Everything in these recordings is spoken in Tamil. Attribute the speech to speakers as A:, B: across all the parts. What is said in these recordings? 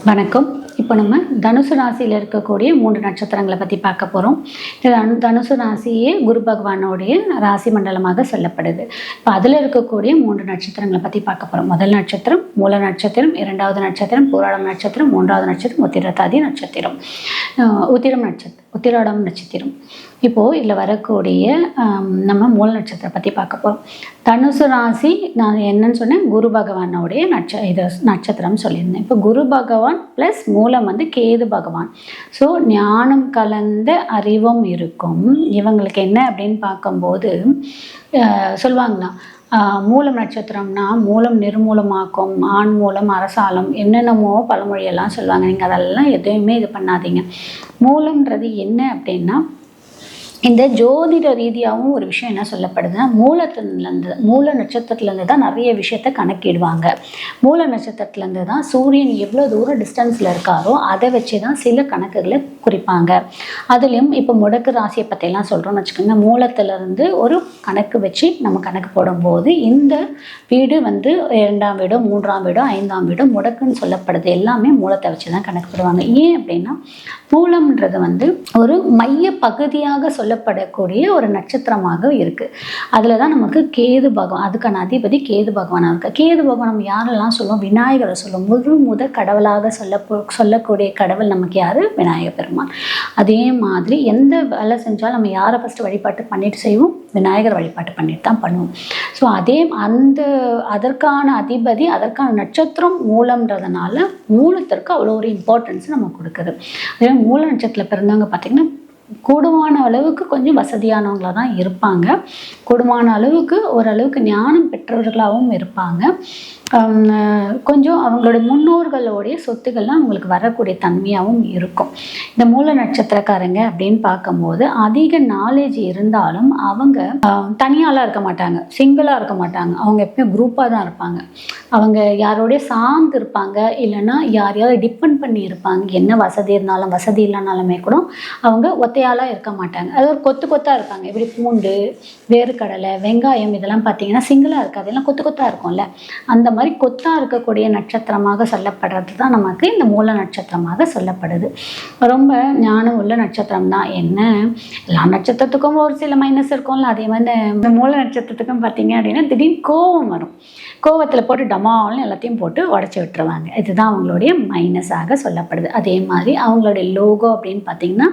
A: வணக்கம். இப்போ நம்ம தனுசு ராசியில் இருக்கக்கூடிய 3 நட்சத்திரங்களை பற்றி பார்க்க போகிறோம். தனுசு ராசியே குரு பகவானோடைய ராசி மண்டலமாக சொல்லப்படுது. இப்போ அதில் இருக்கக்கூடிய 3 நட்சத்திரங்களை பற்றி பார்க்க போகிறோம். முதல் நட்சத்திரம் மூல நட்சத்திரம், இரண்டாவது நட்சத்திரம் பூராடம் நட்சத்திரம், மூன்றாவது நட்சத்திரம் உத்திரட்டாதி நட்சத்திரம், உத்திராடம் நட்சத்திரம். இப்போது இதில் வரக்கூடிய நம்ம மூல நட்சத்திரம் பற்றி பார்க்க போகிறோம். தனுசு ராசி நான் என்னன்னு சொன்னேன், குரு பகவானோடைய நட்சத்திரம் சொல்லியிருந்தேன். இப்போ குரு பகவான் ப்ளஸ் மூலம் வந்து கேது பகவான். ஸோ ஞானம் கலந்த அறிவும் இருக்கும் இவங்களுக்கு. என்ன அப்படின்னு பார்க்கும்போது சொல்லுவாங்களா, மூலம் நட்சத்திரம்னா மூலம் நிர்மூலமாக்கும், ஆண் மூலம் அரசாலம், என்னென்னமோ பழமொழியெல்லாம் சொல்லுவாங்க. நீங்கள் அதெல்லாம் எதுவுமே இது பண்ணாதீங்க. மூலம்ன்றது என்ன அப்படின்னா, இந்த ஜோதிட ரீதியாகவும் ஒரு விஷயம் என்ன சொல்லப்படுதுன்னா, மூல நட்சத்திரத்துலேருந்து தான் நிறைய விஷயத்த கணக்கிடுவாங்க. மூல நட்சத்திரத்துலேருந்து தான் சூரியன் எவ்வளோ தூரம் டிஸ்டன்ஸில் இருக்காரோ அதை வச்சு தான் சில கணக்குகளை குறிப்பாங்க. அதுலேயும் இப்போ முடக்கு ராசியை பற்றியெல்லாம் சொல்கிறோம்னு வச்சுக்கோங்க. மூலத்திலேருந்து ஒரு கணக்கு வச்சு நம்ம கணக்கு போடும்போது இந்த வீடு வந்து 2ஆம் வீடோ 3ஆம் வீடோ 5ஆம் வீடோ முடக்குன்னு சொல்லப்படுது. எல்லாமே மூலத்தை வச்சு தான் கணக்கு போடுவாங்க. ஏன் அப்படின்னா, மூலம்ன்றது வந்து ஒரு மைய பகுதியாக சொல்லப்படக்கூடிய ஒரு நட்சத்திரமாக இருக்குது. அதில் தான் நமக்கு கேது பகவான், அதுக்கான அதிபதி கேது பகவானாக இருக்குது. கேது பகவான் நம்ம யாரெல்லாம் சொல்லுவோம்? விநாயகரை சொல்லுவோம். முத கடவுளாக சொல்லக்கூடிய கடவுள் நமக்கு யார்? விநாயகர் பெருமான். அதே மாதிரி எந்த வேலை செஞ்சாலும் நம்ம யாரை ஃபஸ்ட்டு வழிபாட்டு பண்ணிட்டு செய்வோம்? விநாயகர் வழிபாட்டு பண்ணிட்டு தான் பண்ணுவோம். ஸோ அதற்கான அதிபதி, அதற்கான நட்சத்திரம் மூலம்ன்றதுனால மூலத்திற்கு அவ்வளோ ஒரு இம்பார்ட்டன்ஸ் நம்ம கொடுக்குது. அதே மூல நட்சத்திரத்தில் பிறந்தவங்க பார்த்திங்கன்னா கூடுமான அளவுக்கு கொஞ்சம் வசதியானவங்களாக தான் இருப்பாங்க. கூடுமான அளவுக்கு ஓரளவுக்கு ஞானம் பெற்றவர்களாகவும் இருப்பாங்க. கொஞ்சம் அவங்களோட முன்னோர்களுடைய சொத்துக்கள்லாம் அவங்களுக்கு வரக்கூடிய தன்மையாகவும் இருக்கும். இந்த மூல நட்சத்திரக்காரங்க அப்படின்னு பார்க்கும்போது அதிக நாலேஜ் இருந்தாலும் அவங்க தனியாலாம் இருக்க மாட்டாங்க, சிங்கிளாக இருக்க மாட்டாங்க. அவங்க எப்பயும் குரூப்பாக தான் இருப்பாங்க. அவங்க யாரோடைய சார்ந்து இருப்பாங்க, இல்லைன்னா யாரையாவது டிபெண்ட் பண்ணி இருப்பாங்க. என்ன வசதி இருந்தாலும் வசதி இல்லைனாலுமே கூட அவங்க ஒத்தையாளாக இருக்க மாட்டாங்க. அது ஒரு கொத்தாக இருப்பாங்க. இப்படி பூண்டு, வேர்க்கடலை, வெங்காயம் இதெல்லாம் பார்த்தீங்கன்னா சிங்கிளாக இருக்காது, எல்லாம் கொத்தாக இருக்கும்ல. அந்த மாதிரி கொத்தாக இருக்கக்கூடிய நட்சத்திரமாக சொல்லப்படுறது தான் நமக்கு இந்த மூல நட்சத்திரமாக சொல்லப்படுது. ரொம்ப ஞானம் உள்ள நட்சத்திரம் தான். என்ன, எல்லா நட்சத்திரத்துக்கும் ஒரு சில மைனஸ் இருக்கும்ல, அதே மாதிரி இந்த மூல நட்சத்திரத்துக்கும் பார்த்தீங்க அப்படின்னா திடீர்னு கோபம் வரும். கோவத்தில் போட்டு டமால்னு எல்லாத்தையும் போட்டு உடச்சி விட்டுருவாங்க. இதுதான் அவங்களுடைய மைனஸாக சொல்லப்படுது. அதே மாதிரி அவங்களுடைய லோகோ அப்படின்னு பார்த்தீங்கன்னா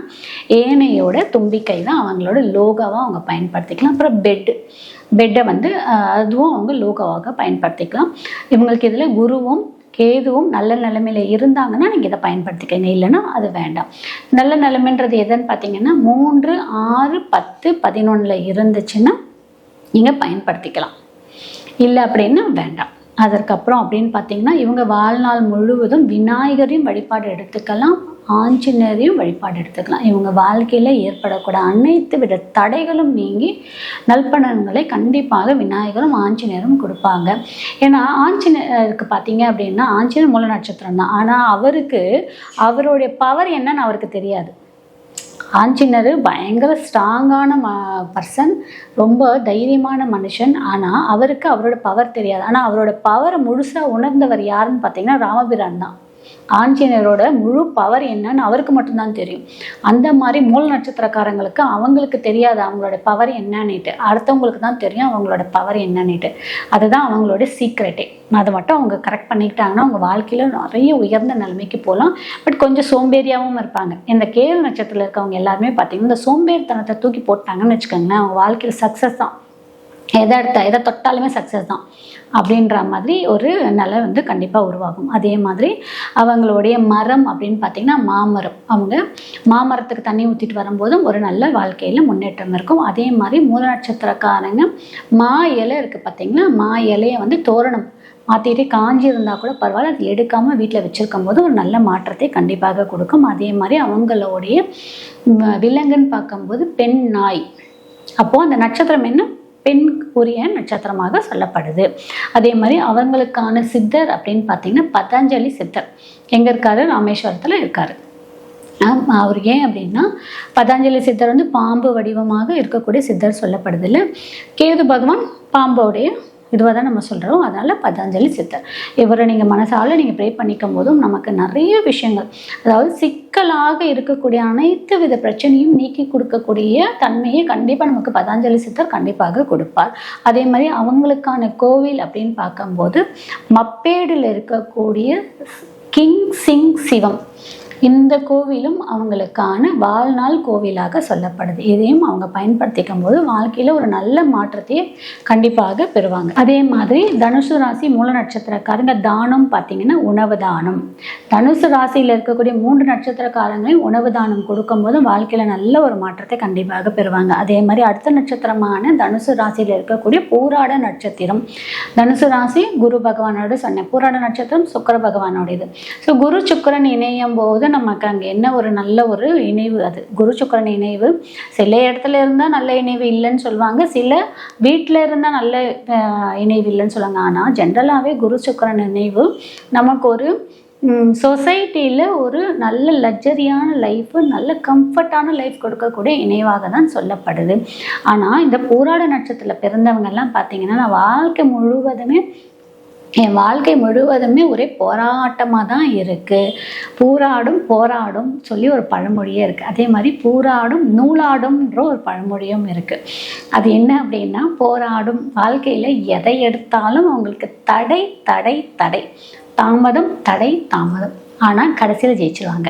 A: ஏனையோட தும்பிக்கை தான் அவங்களோட லோகோவாக அவங்க பயன்படுத்திக்கலாம். அப்புறம் பெட்டை வந்து அதுவும் அவங்க லோகோவாக பயன்படுத்திக்கலாம். இவங்களுக்கு இதில் குருவும் கேதுவும் நல்ல நிலைமையில் இருந்தாங்கன்னா நீங்கள் இதை பயன்படுத்திக்கங்க, இல்லைன்னா அது வேண்டாம். நல்ல நிலைமைன்றது எதுன்னு பார்த்தீங்கன்னா 3, 6, 10, 11 இருந்துச்சுன்னா நீங்கள் பயன்படுத்திக்கலாம், இல்லை அப்படின்னா வேண்டாம். அதற்கப்புறம் அப்படின்னு பார்த்தீங்கன்னா இவங்க வாழ்நாள் முழுவதும் விநாயகரையும் வழிபாடு எடுத்துக்கலாம், ஆஞ்சநேயரையும் வழிபாடு எடுத்துக்கலாம். இவங்க வாழ்க்கையில் ஏற்படக்கூடிய அனைத்து வித தடைகளும் நீங்கி நல்பலன்களை கண்டிப்பாக விநாயகரும் ஆஞ்சநேயரும் கொடுப்பாங்க. ஏன்னா ஆஞ்சநேயருக்கு பார்த்தீங்க அப்படின்னா ஆஞ்சநேயர் மூல நட்சத்திரம் தான். ஆனால் அவருடைய பவர் என்னன்னு அவருக்கு தெரியாது. ஆஞ்சநேயர் பயங்கர ஸ்ட்ராங்கான பர்சன், ரொம்ப தைரியமான மனுஷன். ஆனால் அவருக்கு அவரோட பவர் தெரியாது. ஆனால் அவரோட பவரை முழுசாக உணர்ந்தவர் யாருன்னு பார்த்தீங்கன்னா ராமபிரான் தான். ஆஞ்சநேயரோட முழு பவர் என்னன்னு அவருக்கு மட்டும்தான் தெரியும். அந்த மாதிரி மூல நட்சத்திரக்காரங்களுக்கு அவங்களுக்கு தெரியாது அவங்களோட பவர் என்னன்னுட்டு, அடுத்தவங்களுக்கு தான் தெரியும் அவங்களோட பவர் என்னன்னுட்டு. அதுதான் அவங்களோட சீக்ரெட்டே. அதை மட்டும் அவங்க கரெக்ட் பண்ணிக்கிட்டாங்கன்னா அவங்க வாழ்க்கையில் நிறைய உயர்ந்த நிலைமைக்கு போகலாம். பட் கொஞ்சம் சோம்பேறியாகவும் இருப்பாங்க. இந்த கேது நட்சத்திரத்தில் இருக்கவங்க எல்லாருமே பார்த்தீங்கன்னா இந்த சோம்பேறித்தனத்தை தூக்கி போட்டாங்கன்னு வச்சுக்கோங்களேன், அவங்க வாழ்க்கையில் சக்ஸஸ் தான். எதை தொட்டாலுமே சக்ஸஸ் தான் அப்படின்ற மாதிரி ஒரு நிலை வந்து கண்டிப்பாக உருவாகும். அதே மாதிரி அவங்களுடைய மரம் அப்படின்னு பார்த்தீங்கன்னா மாமரம். அவங்க மாமரத்துக்கு தண்ணி ஊற்றிட்டு வரும்போதும் ஒரு நல்ல வாழ்க்கையில் முன்னேற்றம் இருக்கும். அதே மாதிரி மூல நட்சத்திரக்காரங்க மா இலை இருக்குது பார்த்தீங்கன்னா, மா இலையை வந்து தோரணம் மாற்றிட்டு காஞ்சி இருந்தால் கூட பரவாயில்ல, அது எடுக்காமல் வீட்டில் வச்சுருக்கும் போது ஒரு நல்ல மாற்றத்தை கண்டிப்பாக கொடுக்கும். அதே மாதிரி அவங்களுடைய விலங்குன்னு பார்க்கும்போது பெண் நாய். அப்போது அந்த நட்சத்திரம் என்ன, பெண் உரிய நட்சத்திரமாக சொல்லப்படுது. அதே மாதிரி அவங்களுக்கான சித்தர் அப்படின்னு பார்த்தீங்கன்னா பதஞ்சலி சித்தர். எங்கே இருக்காரு? ராமேஸ்வரத்தில் இருக்காரு. அவர் ஏன் அப்படின்னா பதஞ்சலி சித்தர் வந்து பாம்பு வடிவமாக இருக்கக்கூடிய சித்தர் சொல்லப்படுது இல்லை. கேது பகவான் பாம்போடைய இதுவாக தான் நம்ம சொல்கிறோம். அதனால் பதஞ்சலி சித்தர் இவரை நீங்கள் மனசால் நீங்கள் ப்ரே பண்ணிக்கும் போதும் நமக்கு நிறைய விஷயங்கள், அதாவது சிக்கலாக இருக்கக்கூடிய அனைத்து வித பிரச்சனையும் நீக்கி கொடுக்கக்கூடிய தன்மையை கண்டிப்பாக நமக்கு பதஞ்சலி சித்தர் கண்டிப்பாக கொடுப்பார். அதே மாதிரி அவங்களுக்கான கோவில் அப்படின்னு பார்க்கும்போது மப்பேடில் இருக்கக்கூடிய கிங் சிங் சிவம், இந்த கோவிலும் அவங்களுக்கான வாழ்நாள் கோவிலாக சொல்லப்படுது. இதையும் அவங்க பயன்படுத்திக்கும் போது வாழ்க்கையில் ஒரு நல்ல மாற்றத்தையே கண்டிப்பாக பெறுவாங்க. அதே மாதிரி தனுசு ராசி மூல நட்சத்திரக்காரங்க தானம் பார்த்தீங்கன்னா உணவு தானம். தனுசு ராசியில் இருக்கக்கூடிய 3 நட்சத்திரக்காரங்களையும் உணவு தானம் கொடுக்கும்போது வாழ்க்கையில் நல்ல ஒரு மாற்றத்தை கண்டிப்பாக பெறுவாங்க. அதே மாதிரி அடுத்த நட்சத்திரமான தனுசு ராசியில் இருக்கக்கூடிய பூராட நட்சத்திரம், தனுசு ராசி குரு பகவானோட சொன்னேன், பூராட நட்சத்திரம் சுக்கிர பகவானோட இது. ஸோ குரு சுக்கிரன் இணையும் போது நமக்கு அங்கே என்ன ஒரு நல்ல ஒரு இணைவு, அது குரு சுக்கிரன் இணைவு. சில இடத்துல இருந்தால் நல்ல இணைவு இல்லைன்னு சொல்லுவாங்க, சில வீட்டில் இருந்தால் நல்ல இணைவு இல்லைன்னு சொல்லுவாங்க. ஆனால் ஜென்ரலாகவே குரு சுக்கிரன் இணைவு நமக்கு ஒரு சொசைட்டியில் ஒரு நல்ல லக்ஸரியான லைஃபு, நல்ல கம்ஃபர்டான லைஃப் கொடுக்கக்கூடிய இணைவாக தான் சொல்லப்படுது. ஆனால் இந்த பூராட நட்சத்திரத்தில் பிறந்தவங்கெல்லாம் பார்த்தீங்கன்னா என் வாழ்க்கை முழுவதுமே ஒரே போராட்டமாக தான் இருக்குது. போராடும் சொல்லி ஒரு பழமொழியே இருக்குது. அதே மாதிரி பூராடும் நூலாடும்ன்ற ஒரு பழமொழியும் இருக்குது. அது என்ன அப்படின்னா, போராடும் வாழ்க்கையில் எதை எடுத்தாலும் அவங்களுக்கு தடை தாமதம் ஆனால் கடைசியில் ஜெயிச்சிருவாங்க.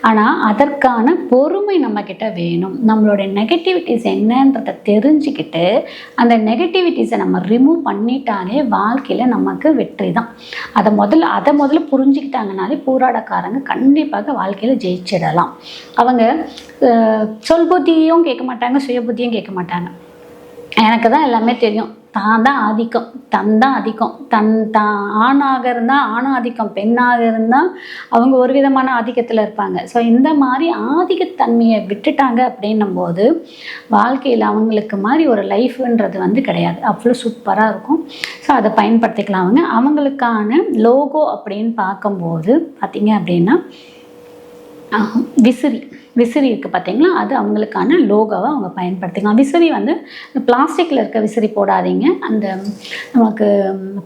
A: ஆனால் அதற்கான பொறுமை நம்மக்கிட்ட வேணும். நம்மளுடைய நெகட்டிவிட்டிஸ் என்னன்றதை தெரிஞ்சுக்கிட்டு அந்த நெகட்டிவிட்டிஸை நம்ம ரிமூவ் பண்ணிட்டாலே வாழ்க்கையில் நமக்கு வெற்றி தான். அதை முதல்ல புரிஞ்சுக்கிட்டாங்கனாலே பூராடக்காரங்க கண்டிப்பாக வாழ்க்கையில் ஜெயிச்சிடலாம். அவங்க சொல் புத்தியும் கேட்க மாட்டாங்க, சுய புத்தியும் கேட்க மாட்டாங்க. எனக்கு தான் எல்லாமே தெரியும், தான் ஆதிக்கம், ஆணாக இருந்தால் ஆணாதிக்கம், பெண்ணாக இருந்தால் அவங்க ஒரு விதமான ஆதிக்கத்தில் இருப்பாங்க. ஸோ இந்த மாதிரி ஆதிக்கத்தன்மையை விட்டுட்டாங்க அப்படின்னும் போது வாழ்க்கையில் அவங்களுக்கு மாதிரி ஒரு லைஃப்ன்றது கிடையாது. அவ்வளோ சூப்பராக இருக்கும். ஸோ அதை பயன்படுத்திக்கலாம். அவங்களுக்கான லோகோ அப்படின்னு பார்க்கும்போது பார்த்தீங்க அப்படின்னா விசிறி இருக்குது பார்த்தீங்களா, அது அவங்களுக்கான லோகோவை அவங்க பயன்படுத்திக்கலாம். விசிறி பிளாஸ்டிக்கில் இருக்க விசிறி போடாதீங்க. அந்த நமக்கு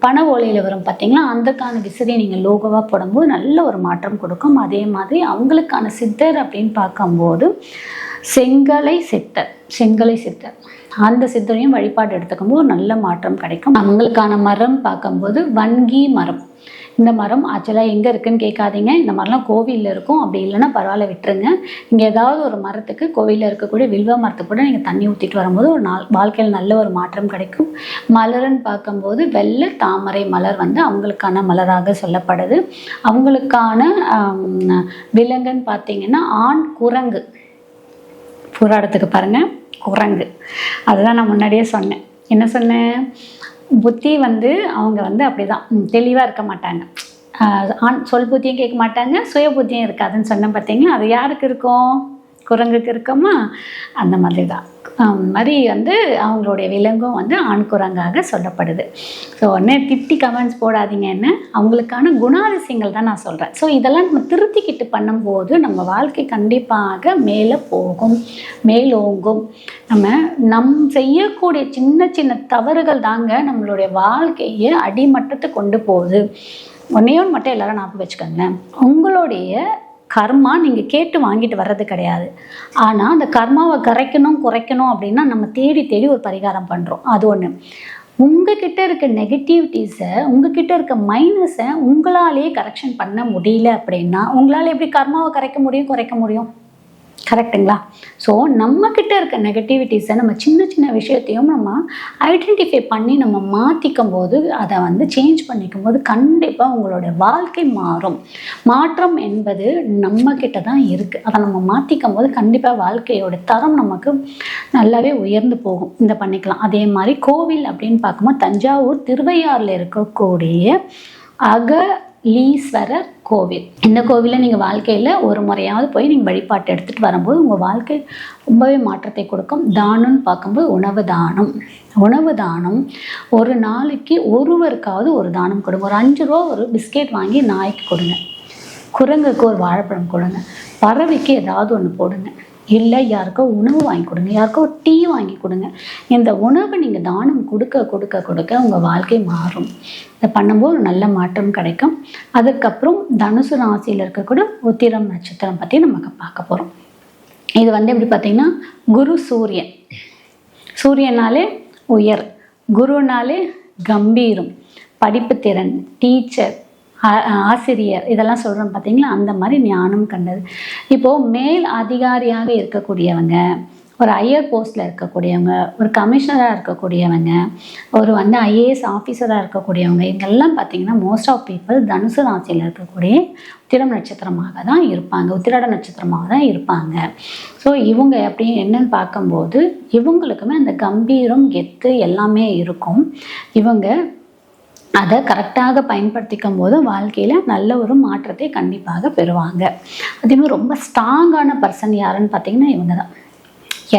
A: பண ஓலையில் வரும் பார்த்தீங்களா, அந்தக்கான விசிறியை நீங்கள் லோகோவாக போடும்போது நல்ல ஒரு மாற்றம் கொடுக்கும். அதே மாதிரி அவங்களுக்கான சித்தர் அப்படின்னு பார்க்கும்போது செங்கலை சித்தர் அந்த சித்தரையும் வழிபாடு எடுத்துக்கும் போது நல்ல மாற்றம் கிடைக்கும். அவங்களுக்கான மரம் பார்க்கும்போது வன்கி மரம். இந்த மரம் ஆக்சுவலாக எங்கே இருக்குதுன்னு கேட்காதீங்க. இந்த மரம்லாம் கோவிலில் இருக்கும். அப்படி இல்லைன்னா பரவாயில்ல, விட்டுருங்க. இங்கே ஏதாவது ஒரு மரத்துக்கு, கோவிலில் இருக்கக்கூடிய வில்வ மரத்துக்கு கூட நீங்கள் தண்ணி ஊற்றிட்டு வரும்போது ஒரு வாழ்க்கையில் நல்ல ஒரு மாற்றம் கிடைக்கும். மலர்ன்னு பார்க்கும்போது வெள்ளை தாமரை மலர் அவங்களுக்கான மலராக சொல்லப்படுது. அவங்களுக்கான விலங்குன்னு பார்த்தீங்கன்னா ஆண் குரங்கு. புராடத்துக்கு பாருங்கள், குரங்கு. அதுதான் நான் முன்னாடியே சொன்னேன். என்ன சொன்னேன்? புத்தி அவங்க அப்படி தான் தெளிவாக இருக்க மாட்டாங்க. சொல் புத்தியும் கேட்க மாட்டாங்க, சுய புத்தியும் இருக்காதுன்னு சொன்னேன் பார்த்தீங்களா. அது யாருக்கு இருக்கும்? குரங்குக்கு இருக்கோமா? அந்த மாதிரி தான். மாதிரி அவங்களுடைய விலங்கும் ஆண் குரங்காக சொல்லப்படுது. ஸோ உடனே திட்டி கமெண்ட்ஸ் போடாதீங்க. என்ன அவங்களுக்கான குணாதிசயங்கள் தான் நான் சொல்கிறேன். ஸோ இதெல்லாம் நம்ம திருத்திக்கிட்டு பண்ணும்போது நம்ம வாழ்க்கை கண்டிப்பாக மேலே போகும், மேலோங்கும். நம் செய்யக்கூடிய சின்ன சின்ன தவறுகள் தாங்க நம்மளுடைய வாழ்க்கையை அடிமட்டத்தை கொண்டு போகுது. ஒன்றே ஒன்று மட்டும் எல்லாரும் ஞாபகம் வச்சுக்கோங்களேன். உங்களுடைய கர்மா நீங்கள் கேட்டு வாங்கிட்டு வர்றது கிடையாது. ஆனால் அந்த கர்மாவை குறைக்கணும் அப்படின்னா நம்ம தேடி ஒரு பரிகாரம் பண்ணுறோம். அது ஒன்று. உங்ககிட்ட இருக்க நெகட்டிவிட்டிஸை, உங்ககிட்ட இருக்க மைனஸை உங்களாலேயே கரெக்ஷன் பண்ண முடியல அப்படின்னா உங்களால் எப்படி கர்மாவை குறைக்க முடியும்? கரெக்டுங்களா? ஸோ நம்மக்கிட்ட இருக்க நெகட்டிவிட்டிஸை நம்ம சின்ன விஷயத்தையும் நம்ம ஐடென்டிஃபை பண்ணி நம்ம மாற்றிக்கும் போது, அதை சேஞ்ச் பண்ணிக்கும் போது கண்டிப்பாக உங்களோட வாழ்க்கை மாறும். மாற்றம் என்பது நம்மக்கிட்ட தான் இருக்குது. அதை நம்ம மாற்றிக்கும் போது கண்டிப்பாக வாழ்க்கையோட தரம் நமக்கு நல்லாவே உயர்ந்து போகும். இந்த பண்ணிக்கலாம். அதே மாதிரி கோவில் அப்படின்னு பார்க்கும்போது தஞ்சாவூர் திருவையாறில் இருக்கக்கூடிய அகலீஸ்வரர் கோவில். இந்த கோவிலில் நீங்கள் வாழ்க்கையில் ஒரு முறையாவது போய் நீங்கள் வழிபாட்டு எடுத்துகிட்டு வரும்போது உங்கள் வாழ்க்கை ரொம்பவே மாற்றத்தை கொடுக்கும். தானம்னு பார்க்கும்போது உணவு தானம் ஒரு நாளைக்கு ஒருவருக்காவது ஒரு தானம் கொடுங்க. ஒரு 5 ரூபா ஒரு பிஸ்கெட் வாங்கி நாய்க்கு கொடுங்க, குரங்குக்கு ஒரு வாழைப்பழம் கொடுங்க, பறவைக்கு ஏதாவது ஒன்று போடுங்க. இல்லை யாருக்கோ உணவு வாங்கி கொடுங்க, யாருக்கோ டீ வாங்கி கொடுங்க. இந்த உணவை நீங்கள் தானம் கொடுக்க கொடுக்க கொடுக்க உங்கள் வாழ்க்கை மாறும். இதை பண்ணும்போது ஒரு நல்ல மாற்றம் கிடைக்கும். அதுக்கப்புறம் தனுசு ராசியில் இருக்கக்கூடிய உத்திரம் நட்சத்திரம் பற்றி நமக்கு பார்க்க போகிறோம். இது எப்படி பார்த்திங்கன்னா குரு சூரியன். சூரியனாலே உயர், குருனாலே கம்பீரம், படிப்பு திறன், டீச்சர், ஆசிரியர், இதெல்லாம் சொல்கிறோம் பார்த்தீங்களா, அந்த மாதிரி ஞானம் கண்டது. இப்போது மேல் அதிகாரியாக இருக்கக்கூடியவங்க, ஒரு ஹையர் போஸ்ட்டில் இருக்கக்கூடியவங்க, ஒரு கமிஷனராக இருக்கக்கூடியவங்க, ஒரு ஐஏஎஸ் ஆஃபீஸராக இருக்கக்கூடியவங்க, இங்கெல்லாம் பார்த்திங்கன்னா மோஸ்ட் ஆஃப் பீப்புள் தனுசு ராசியில் இருக்கக்கூடிய உத்திரம் நட்சத்திரமாக தான் இருப்பாங்க, உத்திராட நட்சத்திரமாக தான் இருப்பாங்க. ஸோ இவங்க என்னன்னு பார்க்கும்போது இவங்களுக்குமே அந்த கம்பீரம், கெத்து எல்லாமே இருக்கும். இவங்க அதை கரெக்டாக பயன்படுத்திக்கும் போது வாழ்க்கையில் நல்ல ஒரு மாற்றத்தை கண்டிப்பாக பெறுவாங்க. அதேமாதிரி ரொம்ப ஸ்ட்ராங்கான பர்சன் யாருன்னு பார்த்திங்கன்னா இவங்க தான்.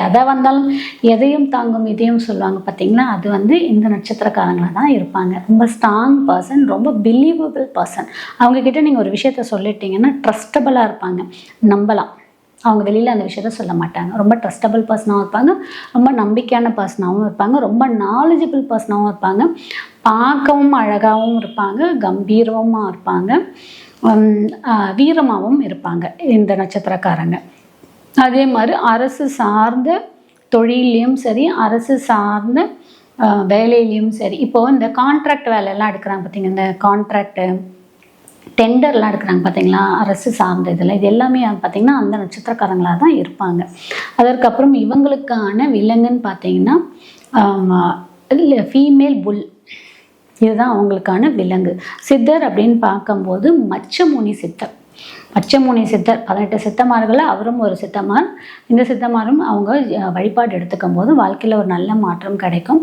A: எதை வந்தாலும் எதையும் தாங்கும் இதையும் சொல்லுவாங்க பார்த்திங்களா, அது இந்த நட்சத்திரக்காரங்களாக தான் இருப்பாங்க. ரொம்ப ஸ்ட்ராங் பர்சன், ரொம்ப பிலீவபிள் பர்சன். அவங்கக்கிட்ட நீங்கள் ஒரு விஷயத்த சொல்லிட்டீங்கன்னா ட்ரஸ்டபுளாக இருப்பாங்க, நம்பலாம். அவங்க வெளியில் அந்த விஷயத்த சொல்ல மாட்டாங்க. ரொம்ப ட்ரஸ்டபிள் பர்சனாகவும் இருப்பாங்க, ரொம்ப நம்பிக்கையான பர்சனாகவும் இருப்பாங்க, ரொம்ப நாலேஜபிள் பர்சனாகவும் இருப்பாங்க, பார்க்கவும் அழகாகவும் இருப்பாங்க, கம்பீரமாக இருப்பாங்க, வீரமாகவும் இருப்பாங்க இந்த நட்சத்திரக்காரங்க. அதே மாதிரி அரசு சார்ந்த தொழிலையும் சரி, அரசு சார்ந்த வேலையிலையும் சரி. இப்போது இந்த கான்ட்ராக்ட் வேலையெல்லாம் எடுக்கிறாங்க பார்த்திங்க, இந்த கான்ட்ராக்டு டெண்டர்லாம் எடுக்கிறாங்க பார்த்தீங்களா, அரசு சார்ந்த இதில், இது எல்லாமே பார்த்திங்கன்னா அந்த நட்சத்திரக்காரங்களாக தான் இருப்பாங்க. அதற்கப்புறம் இவங்களுக்கான விலங்குன்னு பார்த்தீங்கன்னா ஃபீமேல் புல், இதுதான் அவங்களுக்கான விலங்கு. சித்தர் அப்படின்னு பார்க்கும்போது மச்சமுனி சித்தர். மச்சமுனி சித்தர் 18 சித்தமார்களில் அவரும் ஒரு சித்தமார். இந்த சித்தமாரும் அவங்க வழிபாடு எடுத்துக்கும் போது வாழ்க்கையில் ஒரு நல்ல மாற்றம் கிடைக்கும்.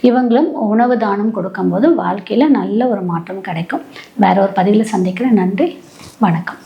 A: இவங்களும் உணவு தானம் கொடுக்கும்போது வாழ்க்கையில் நல்ல ஒரு மாற்றம் கிடைக்கும். வேற ஒரு பதிவில் சந்திக்கிறேன். நன்றி, வணக்கம்.